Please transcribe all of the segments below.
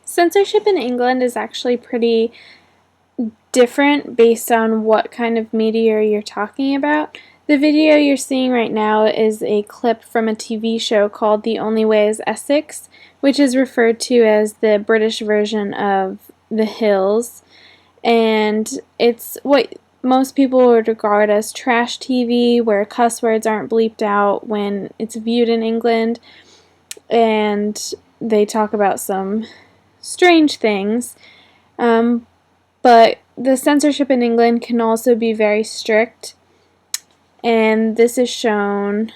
Censorship in England is actually pretty different based on what kind of media you're talking about. The video you're seeing right now is a clip from a TV show called The Only Way is Essex, which is referred to as the British version of The Hills. And it's what most people would regard as trash TV, where cuss words aren't bleeped out when it's viewed in England. And they talk about some strange things. But the censorship in England can also be very strict, and this is shown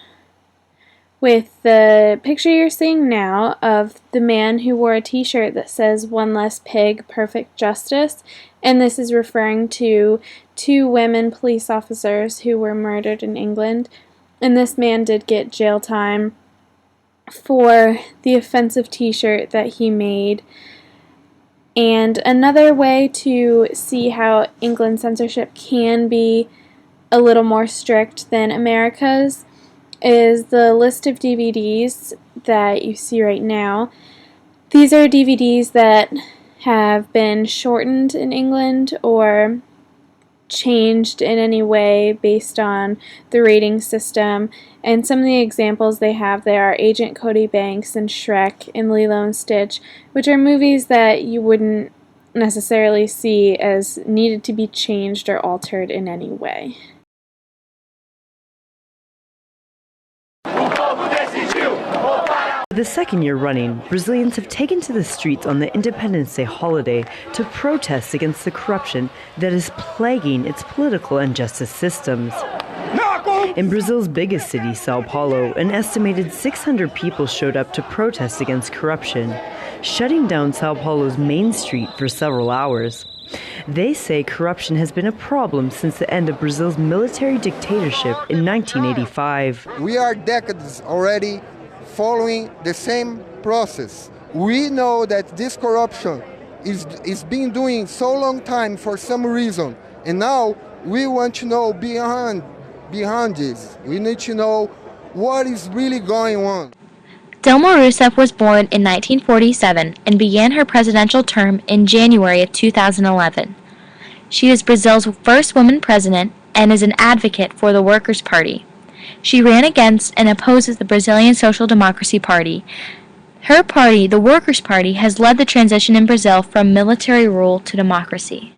with the picture you're seeing now of the man who wore a t-shirt that says "One Less Pig, Perfect Justice," and this is referring to 2 women police officers who were murdered in England, and this man did get jail time for the offensive t-shirt that he made. And another way to see how England's censorship can be a little more strict than America's is the list of DVDs that you see right now. These are DVDs that have been shortened in England or changed in any way based on the rating system, and some of the examples they have there are Agent Cody Banks and Shrek and Lilo and Stitch, which are movies that you wouldn't necessarily see as needed to be changed or altered in any way. For the second year running, Brazilians have taken to the streets on the Independence Day holiday to protest against the corruption that is plaguing its political and justice systems. In Brazil's biggest city, Sao Paulo, an estimated 600 people showed up to protest against corruption, shutting down Sao Paulo's main street for several hours. They say corruption has been a problem since the end of Brazil's military dictatorship in 1985. We are decades already following the same process. We know that this corruption is being doing so long time for some reason, and now we want to know beyond this. We need to know what is really going on. Dilma Rousseff was born in 1947 and began her presidential term in January of 2011. She is Brazil's first woman president and is an advocate for the Workers' Party. She ran against and opposes the Brazilian Social Democracy Party. Her party, the Workers' Party, has led the transition in Brazil from military rule to democracy.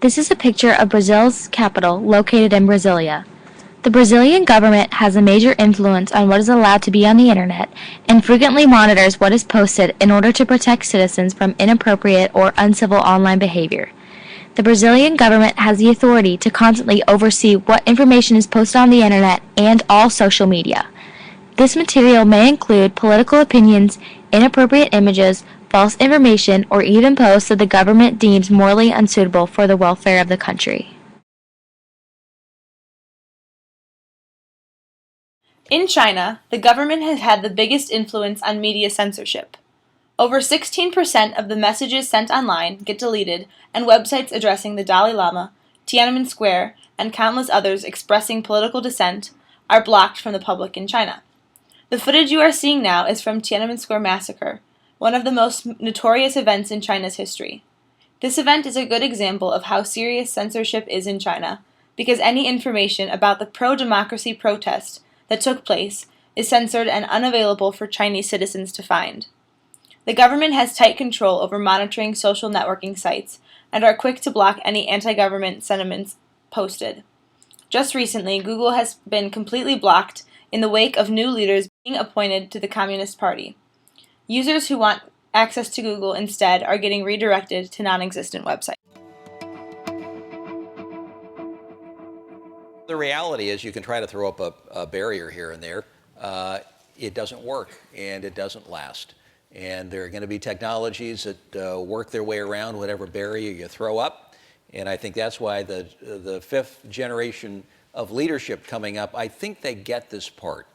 This is a picture of Brazil's capital, located in Brasilia. The Brazilian government has a major influence on what is allowed to be on the internet and frequently monitors what is posted in order to protect citizens from inappropriate or uncivil online behavior. The Brazilian government has the authority to constantly oversee what information is posted on the internet and all social media. This material may include political opinions, inappropriate images, false information, or even posts that the government deems morally unsuitable for the welfare of the country. In China, the government has had the biggest influence on media censorship. Over 16% of the messages sent online get deleted, and websites addressing the Dalai Lama, Tiananmen Square, and countless others expressing political dissent are blocked from the public in China. The footage you are seeing now is from Tiananmen Square Massacre, one of the most notorious events in China's history. This event is a good example of how serious censorship is in China, because any information about the pro-democracy protest that took place is censored and unavailable for Chinese citizens to find. The government has tight control over monitoring social networking sites and are quick to block any anti-government sentiments posted. Just recently, Google has been completely blocked in the wake of new leaders being appointed to the Communist Party. Users who want access to Google instead are getting redirected to non-existent websites. The reality is you can try to throw up a barrier here and there. It doesn't work, and it doesn't last. And there are going to be technologies that work their way around whatever barrier you throw up. And I think that's why the fifth generation of leadership coming up, I think they get this part.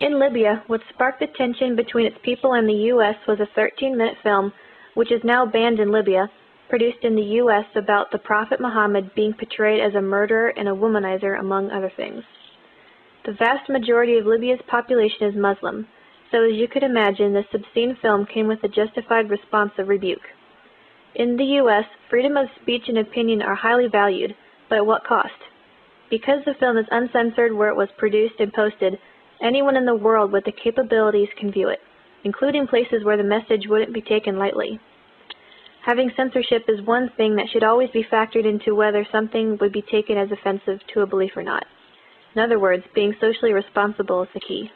In Libya, what sparked the tension between its people and the U.S. was a 13-minute film, which is now banned in Libya, produced in the U.S. about the Prophet Muhammad being portrayed as a murderer and a womanizer, among other things. The vast majority of Libya's population is Muslim, so as you could imagine, this obscene film came with a justified response of rebuke. In the U.S., freedom of speech and opinion are highly valued, but at what cost? Because the film is uncensored where it was produced and posted, anyone in the world with the capabilities can view it, including places where the message wouldn't be taken lightly. Having censorship is one thing that should always be factored into whether something would be taken as offensive to a belief or not. In other words, being socially responsible is the key.